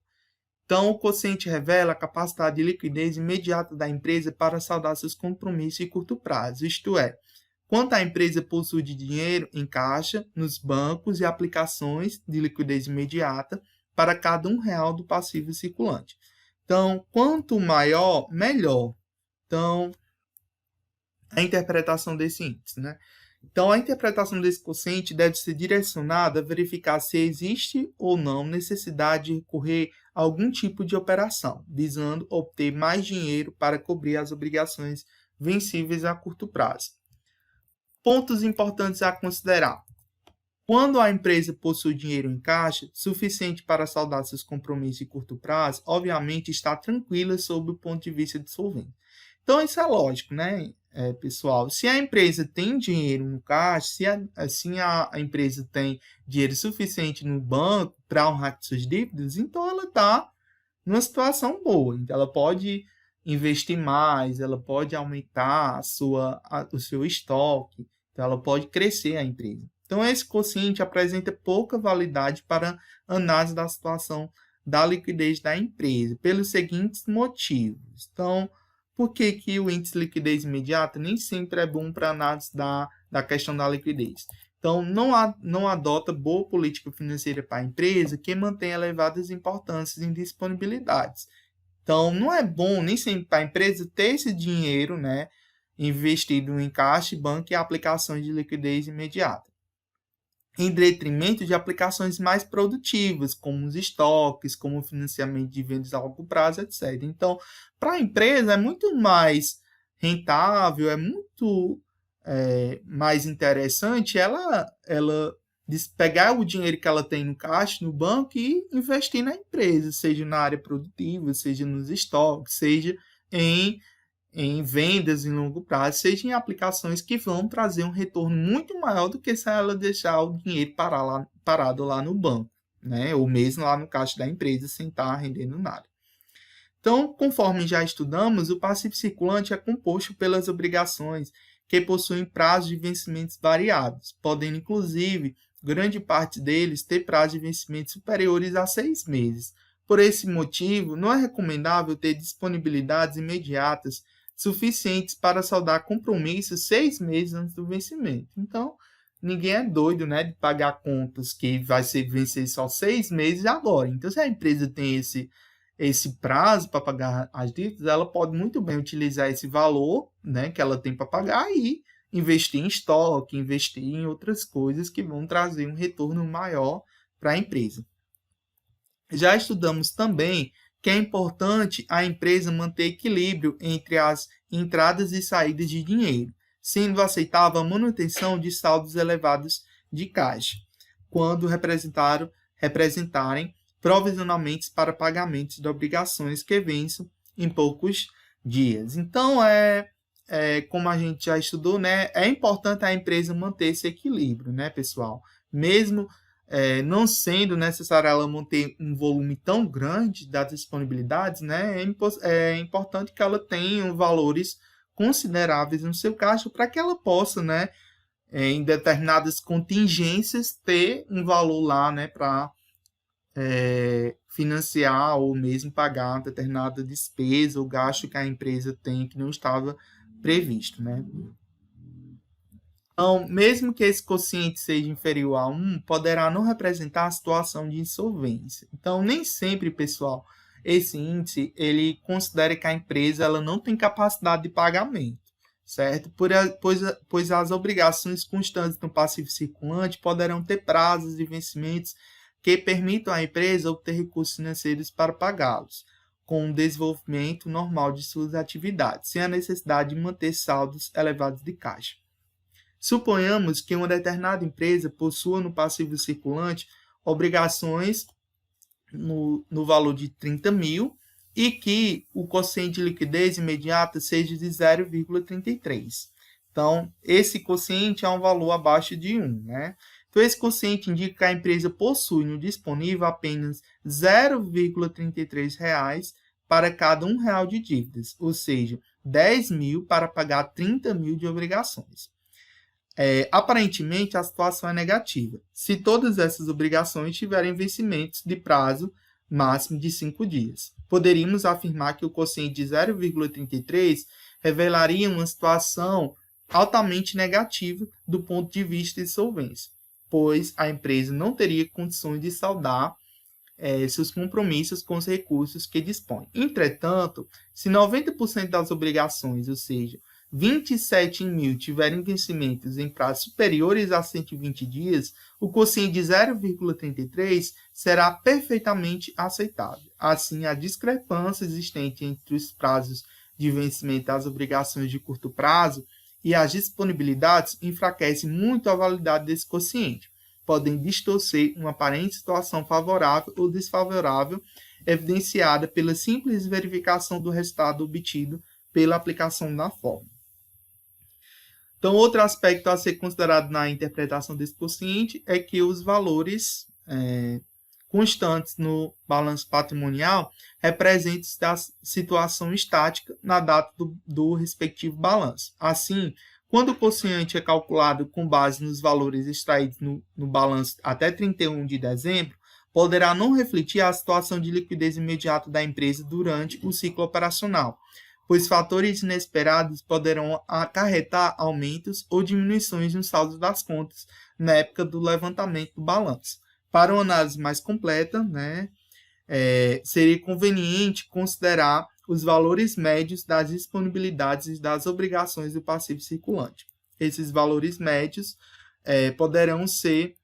Então, o quociente revela a capacidade de liquidez imediata da empresa para saldar seus compromissos de curto prazo, isto é, quanto a empresa possui de dinheiro em caixa, nos bancos e aplicações de liquidez imediata para cada R$ 1 do passivo circulante. Então, quanto maior, melhor. Então, a interpretação desse índice, né? Então, a interpretação desse quociente deve ser direcionada a verificar se existe ou não necessidade de recorrer a algum tipo de operação, visando obter mais dinheiro para cobrir as obrigações vencíveis a curto prazo. Pontos importantes a considerar. Quando a empresa possui dinheiro em caixa suficiente para saldar seus compromissos de curto prazo, obviamente está tranquila sob o ponto de vista de solvência. Então, isso é lógico, né, pessoal? Se a empresa tem dinheiro no caixa, se a empresa tem dinheiro suficiente no banco para honrar suas dívidas, então ela está numa situação boa. Então, ela pode investir mais, ela pode aumentar o seu estoque, então ela pode crescer a empresa. Então, esse quociente apresenta pouca validade para análise da situação da liquidez da empresa, pelos seguintes motivos. Então, por que o índice de liquidez imediata nem sempre é bom para análise da questão da liquidez? Então, não adota boa política financeira para a empresa que mantém elevadas importâncias em disponibilidades. Então, não é bom nem sempre para a empresa ter esse dinheiro, né, investido em caixa, banco e aplicações de liquidez imediata, em detrimento de aplicações mais produtivas, como os estoques, como o financiamento de vendas a longo prazo, etc. Então, para a empresa é muito mais rentável, é muito mais interessante ela pegar o dinheiro que ela tem no caixa, no banco, e investir na empresa, seja na área produtiva, seja nos estoques, seja em vendas em longo prazo, seja em aplicações que vão trazer um retorno muito maior do que se ela deixar o dinheiro parado lá no banco, né? Ou mesmo lá no caixa da empresa sem estar rendendo nada. Então, conforme já estudamos, o passivo circulante é composto pelas obrigações que possuem prazos de vencimentos variáveis, podendo, inclusive, grande parte deles ter prazos de vencimento superiores a 6 meses. Por esse motivo, não é recomendável ter disponibilidades imediatas suficientes para saldar compromissos 6 meses antes do vencimento. Então, ninguém é doido, né, de pagar contas que vai vencer só 6 meses agora. Então, se a empresa tem esse prazo para pagar as dívidas, ela pode muito bem utilizar esse valor, né, que ela tem para pagar e investir em estoque, investir em outras coisas que vão trazer um retorno maior para a empresa. Já estudamos também que é importante a empresa manter equilíbrio entre as entradas e saídas de dinheiro, sendo aceitável a manutenção de saldos elevados de caixa, quando representarem provisionalmente para pagamentos de obrigações que vençam em poucos dias. Então, como a gente já estudou, né, é importante a empresa manter esse equilíbrio, né, pessoal? Mesmo não sendo necessário ela manter um volume tão grande das disponibilidades, né, é importante que ela tenha valores consideráveis no seu caixa para que ela possa, né, em determinadas contingências, ter um valor lá, né, para financiar ou mesmo pagar determinada despesa ou gasto que a empresa tem que não estava previsto, né? Então, mesmo que esse quociente seja inferior a 1, poderá não representar a situação de insolvência. Então, nem sempre, pessoal, esse índice ele considera que a empresa ela não tem capacidade de pagamento, certo? Pois as obrigações constantes no passivo circulante poderão ter prazos de vencimentos que permitam à empresa obter recursos financeiros para pagá-los, com o desenvolvimento normal de suas atividades, sem a necessidade de manter saldos elevados de caixa. Suponhamos que uma determinada empresa possua no passivo circulante obrigações no valor de 30 mil e que o quociente de liquidez imediata seja de 0,33. Então, esse quociente é um valor abaixo de 1, né? Então, esse quociente indica que a empresa possui no disponível apenas R$ 0,33 para cada R$ 1 de dívidas, ou seja, 10 mil para pagar 30 mil de obrigações. Aparentemente, a situação é negativa, se todas essas obrigações tiverem vencimentos de prazo máximo de 5 dias. Poderíamos afirmar que o quociente de 0,33 revelaria uma situação altamente negativa do ponto de vista de solvência, pois a empresa não teria condições de saldar seus compromissos com os recursos que dispõe. Entretanto, se 90% das obrigações, ou seja, 27 mil, tiverem vencimentos em prazos superiores a 120 dias, o quociente de 0,33 será perfeitamente aceitável. Assim, a discrepância existente entre os prazos de vencimento das obrigações de curto prazo e as disponibilidades enfraquece muito a validade desse quociente. Podem distorcer uma aparente situação favorável ou desfavorável, evidenciada pela simples verificação do resultado obtido pela aplicação da fórmula. Então, outro aspecto a ser considerado na interpretação desse quociente é que os valores constantes no balanço patrimonial representam a situação estática na data do respectivo balanço. Assim, quando o quociente é calculado com base nos valores extraídos no balanço até 31 de dezembro, poderá não refletir a situação de liquidez imediata da empresa durante o ciclo operacional, pois fatores inesperados poderão acarretar aumentos ou diminuições no saldo das contas na época do levantamento do balanço. Para uma análise mais completa, seria conveniente considerar os valores médios das disponibilidades e das obrigações do passivo circulante. Esses valores médios poderão ser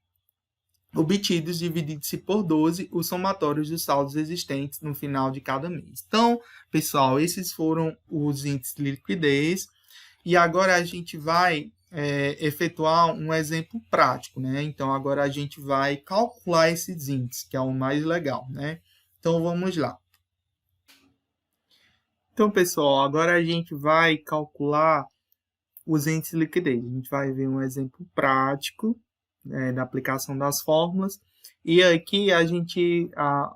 obtidos dividindo-se por 12 os somatórios dos saldos existentes no final de cada mês. Então, pessoal, esses foram os índices de liquidez. E agora a gente vai efetuar um exemplo prático, né? Então, agora a gente vai calcular esses índices, que é o mais legal, né? Então, vamos lá. Então, pessoal, agora a gente vai calcular os índices de liquidez. A gente vai ver um exemplo prático da aplicação das fórmulas. E aqui a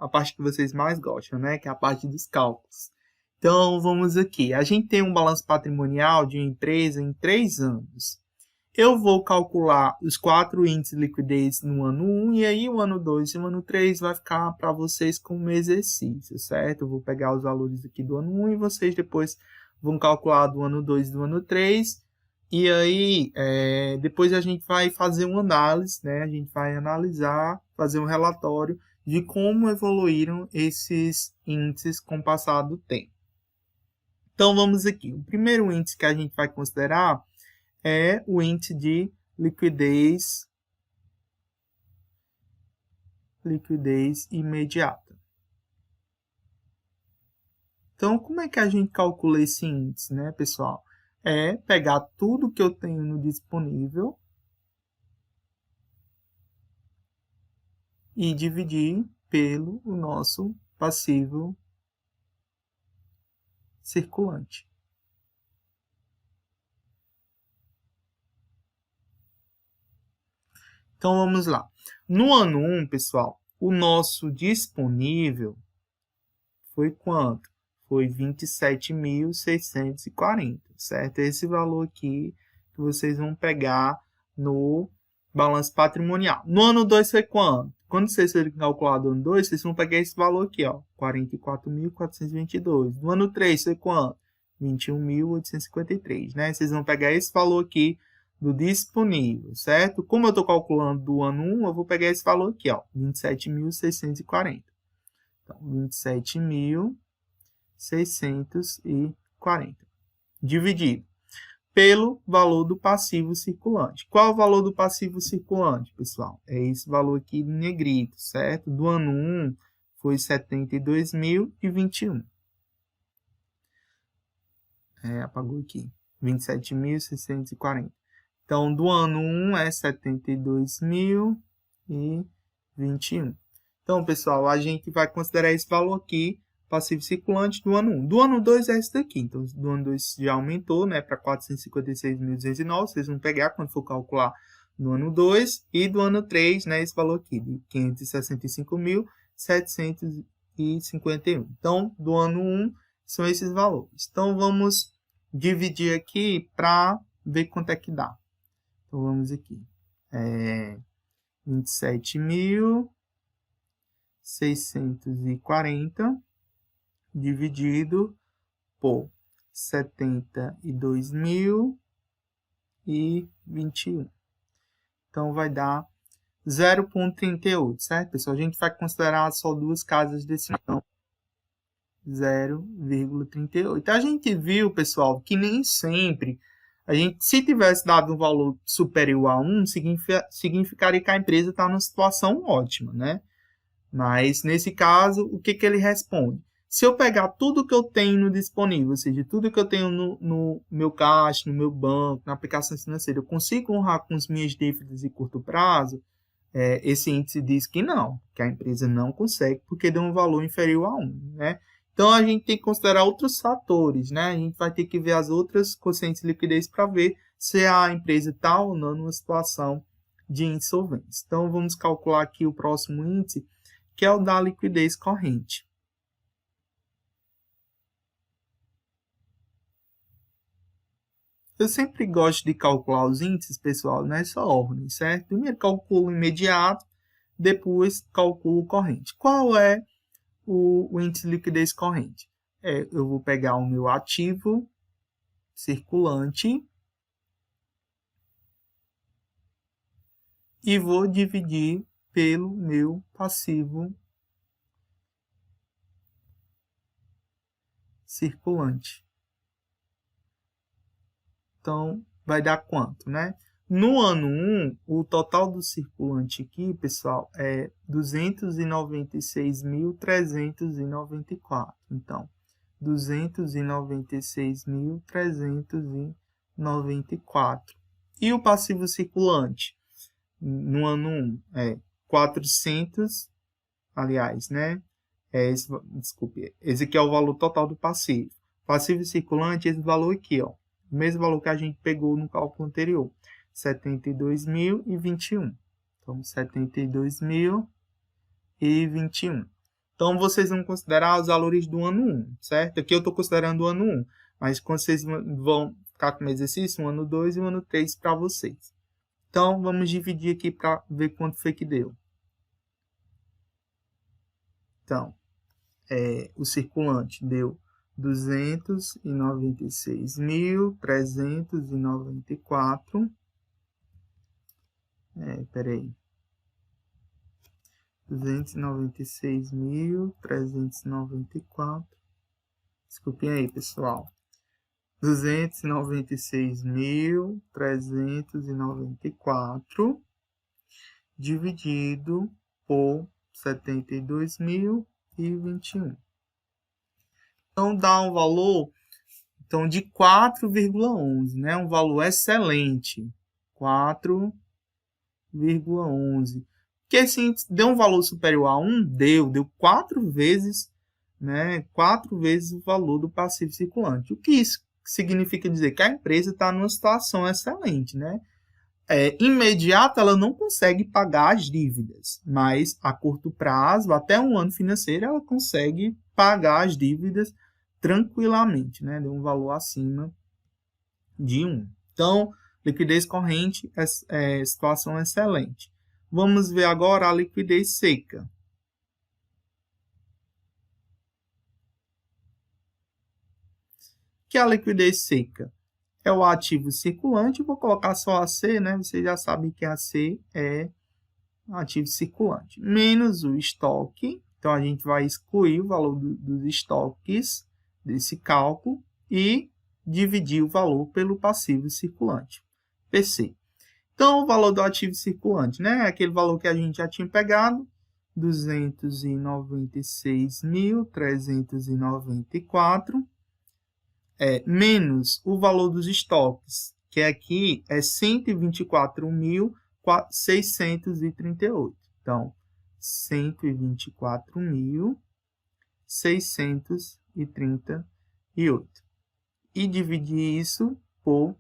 parte que vocês mais gostam, né? Que é a parte dos cálculos. Então, vamos aqui. A gente tem um balanço patrimonial de uma empresa em 3 anos. Eu vou calcular os 4 índices de liquidez no ano 1, e aí o ano 2 e o ano 3 vai ficar para vocês como exercício, certo? Eu vou pegar os valores aqui do ano 1 e vocês depois vão calcular do ano 2 e do ano 3. E aí, depois a gente vai fazer uma análise, né? A gente vai analisar, fazer um relatório de como evoluíram esses índices com o passar do tempo. Então, vamos aqui. O primeiro índice que a gente vai considerar é o índice de liquidez imediata. Então, como é que a gente calcula esse índice, né, pessoal? É pegar tudo que eu tenho no disponível e dividir pelo nosso passivo circulante. Então, vamos lá. No ano 1, pessoal, o nosso disponível foi quanto? Foi 27.640, certo? Esse valor aqui que vocês vão pegar no balanço patrimonial. No ano 2 foi quanto? Quando vocês forem calcular do ano 2, vocês vão pegar esse valor aqui, ó, 44.422. No ano 3 foi quanto? 21.853, né? Vocês vão pegar esse valor aqui do disponível, certo? Como eu estou calculando do ano 1, eu vou pegar esse valor aqui, ó, 27.640. Então, 27.640 dividido pelo valor do passivo circulante. Qual é o valor do passivo circulante, pessoal? É esse valor aqui em negrito, certo? Do ano 1 foi 72.021. Apagou aqui. 27.640. Então, do ano 1 é 72.021. Então, pessoal, a gente vai considerar esse valor aqui, passivo circulante, do ano 1. Do ano 2 é esse daqui. Então, do ano 2 já aumentou, né, para 456.209. Vocês vão pegar quando for calcular do ano 2. E do ano 3, né, esse valor aqui, de 565.751. Então, do ano 1 são esses valores. Então, vamos dividir aqui para ver quanto é que dá. Então, vamos aqui. 27.640 640 dividido por 72.021. Então, vai dar 0,38, certo, pessoal? A gente vai considerar só duas casas decimais. Então, 0,38. A gente viu, pessoal, que nem sempre, se tivesse dado um valor superior a 1, significaria que a empresa está numa situação ótima, né? Mas, nesse caso, o que ele responde? Se eu pegar tudo que eu tenho disponível, ou seja, tudo que eu tenho no meu caixa, no meu banco, na aplicação financeira, eu consigo honrar com as minhas dívidas de curto prazo, esse índice diz que não, que a empresa não consegue, porque deu um valor inferior a 1, né? Então, a gente tem que considerar outros fatores, né? A gente vai ter que ver as outras coeficientes de liquidez para ver se a empresa está ou não numa situação de insolvência. Então, vamos calcular aqui o próximo índice, que é o da liquidez corrente. Eu sempre gosto de calcular os índices, pessoal, nessa ordem, certo? Primeiro calculo imediato, depois calculo corrente. Qual é o índice de liquidez corrente? Eu vou pegar o meu ativo circulante e vou dividir pelo meu passivo circulante. Então, vai dar quanto, né? No ano 1, o total do circulante aqui, pessoal, é 296.394. Então, 296.394. E o passivo circulante, no ano 1, é 400, aliás, né? Desculpe, esse aqui é o valor total do passivo. Passivo circulante, esse valor aqui, ó. O mesmo valor que a gente pegou no cálculo anterior, 72.021. Então, 72.021. Então, vocês vão considerar os valores do ano 1, certo? Aqui eu estou considerando o ano 1, mas quando vocês vão ficar com o exercício, o ano 2 e o ano 3 para vocês. Então, vamos dividir aqui para ver quanto foi que deu. Então, o circulante deu 296.394. Peraí. 296.394. Desculpem aí, pessoal. 296.394 dividido por 72.021. Então, dá um valor de 4,11, né? Um valor excelente. 4,11. Porque assim, deu um valor superior a 1? Deu 4 vezes, né? 4 vezes o valor do passivo circulante. O que isso significa dizer? Que a empresa está numa situação excelente, né? Imediata, ela não consegue pagar as dívidas, mas a curto prazo, até um ano financeiro, ela consegue pagar as dívidas tranquilamente, né? De um valor acima de 1. Então, liquidez corrente é situação excelente. Vamos ver agora a liquidez seca. Que é a liquidez seca? É o ativo circulante, vou colocar só a C, né? Vocês já sabem que a C é ativo circulante. Menos o estoque, então a gente vai excluir o valor dos estoques desse cálculo e dividir o valor pelo passivo circulante, PC. Então, o valor do ativo circulante, né? Aquele valor que a gente já tinha pegado, 296.394, menos o valor dos estoques, que aqui é 124.638. Então, 124.638. E dividir isso por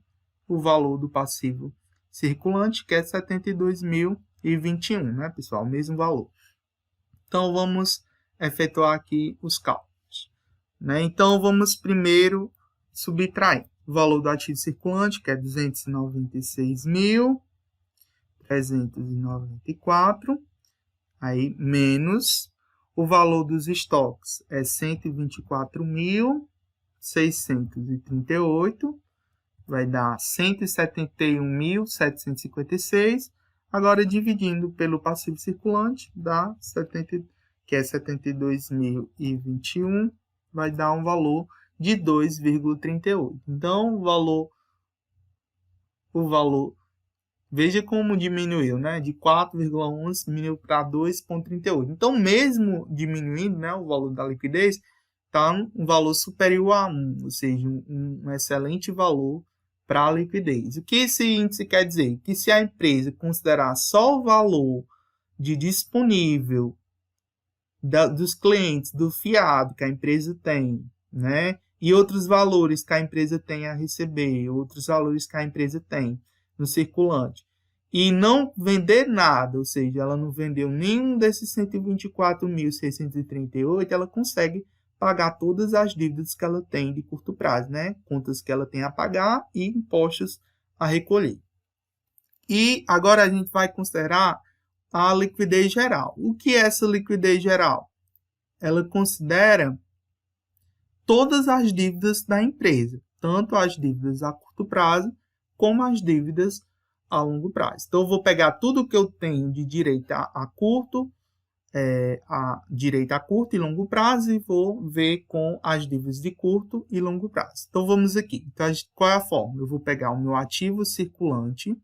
o valor do passivo circulante, que é 72.021, né, pessoal? O mesmo valor. Então, vamos efetuar aqui os cálculos, né? Então, vamos primeiro subtrair o valor do ativo circulante, que é 296.394, aí menos O valor dos estoques é 124.638, vai dar 171.756. Agora, dividindo pelo passivo circulante, dá 70, que é 72.021, vai dar um valor de 2,38. Então, o valor, veja como diminuiu, né? De 4,11 diminuiu para 2,38. Então, mesmo diminuindo, né, o valor da liquidez, está um valor superior a 1, ou seja, um excelente valor para a liquidez. O que esse índice quer dizer? Que se a empresa considerar só o valor de disponível dos clientes, do fiado que a empresa tem, né? E outros valores que a empresa tem a receber, outros valores que a empresa tem no circulante, e não vender nada, ou seja, ela não vendeu nenhum desses 124.638, ela consegue pagar todas as dívidas que ela tem de curto prazo, né? Contas que ela tem a pagar e impostos a recolher. E agora a gente vai considerar a liquidez geral. O que é essa liquidez geral? Ela considera todas as dívidas da empresa, tanto as dívidas a curto prazo como as dívidas a longo prazo. Então, eu vou pegar tudo que eu tenho de direito a curto e longo prazo e vou ver com as dívidas de curto e longo prazo. Então, vamos aqui. Então, qual é a forma? Eu vou pegar o meu ativo circulante,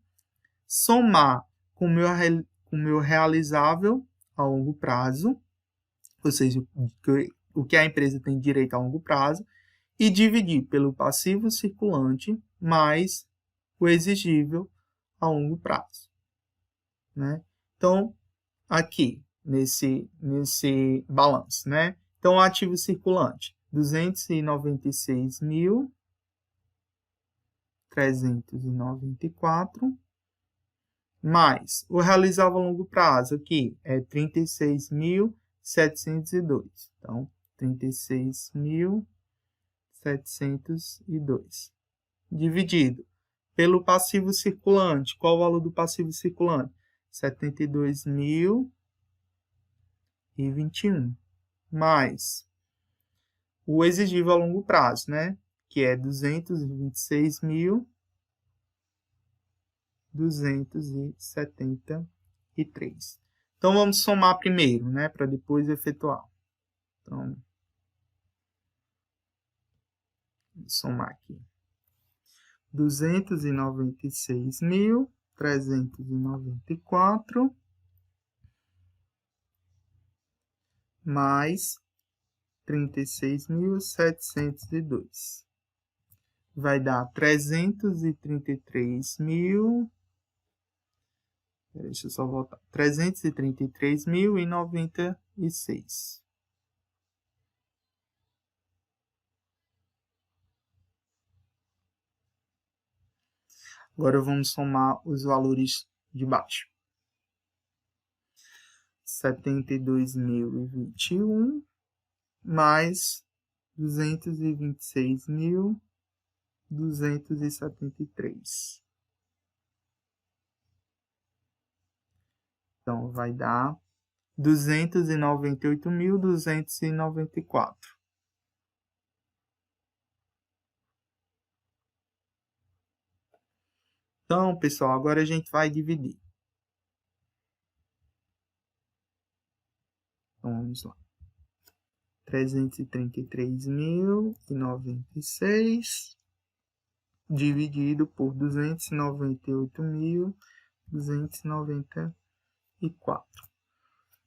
somar com o meu realizável a longo prazo, ou seja, o que a empresa tem direito a longo prazo, e dividir pelo passivo circulante mais o exigível a longo prazo, né? Então, aqui, nesse balanço, né? Então, o ativo circulante, 296.394, mais o realizável a longo prazo aqui é 36.702. Então, 36.702 dividido pelo passivo circulante. Qual o valor do passivo circulante? 72.021 mais o exigível a longo prazo, né? Que é 226.273. Então, vamos somar primeiro, né? Para depois efetuar. Então, vou somar aqui. 296.394 mais 36.702. Vai dar 333.000. Deixa eu só voltar. 333.096. Agora vamos somar os valores de baixo. 72.021 mais 226.273. Então, vai dar 298.294. Então, pessoal, agora a gente vai dividir. Então, vamos lá. 333.096 dividido por 298.294.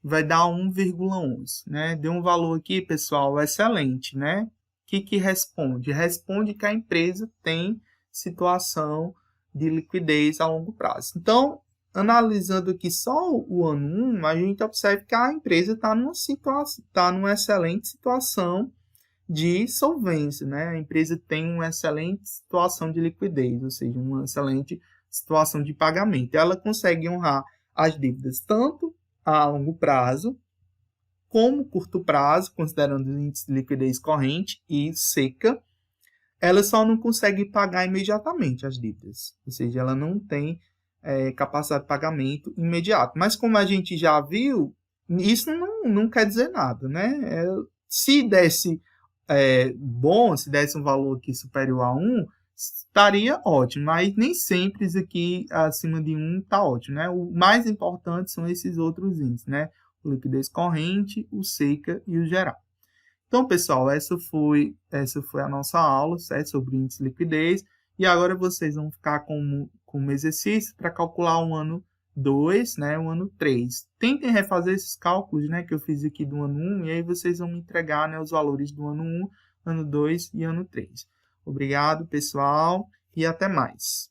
Vai dar 1,11, né? Deu um valor aqui, pessoal, excelente, né? O que responde? Responde que a empresa tem situação de liquidez a longo prazo. Então, analisando aqui só o ano 1, a gente observa que a empresa está numa excelente situação de solvência, né? A empresa tem uma excelente situação de liquidez, ou seja, uma excelente situação de pagamento. Ela consegue honrar as dívidas tanto a longo prazo como curto prazo, considerando o índice de liquidez corrente e seca. Ela só não consegue pagar imediatamente as dívidas, ou seja, ela não tem capacidade de pagamento imediato. Mas como a gente já viu, Isso não quer dizer nada, né? Se desse bom, se desse um valor aqui superior a 1, estaria ótimo, mas nem sempre isso aqui acima de 1 está ótimo, né? O mais importante são esses outros índices, né? O liquidez corrente, o seca e o geral. Então, pessoal, essa foi a nossa aula, certo? Sobre índice de liquidez. E agora vocês vão ficar com um exercício para calcular o ano 2, né? O ano 3. Tentem refazer esses cálculos, né? Que eu fiz aqui do ano 1, e aí vocês vão me entregar, né, os valores do ano 1, ano 2 e ano 3. Obrigado, pessoal, e até mais.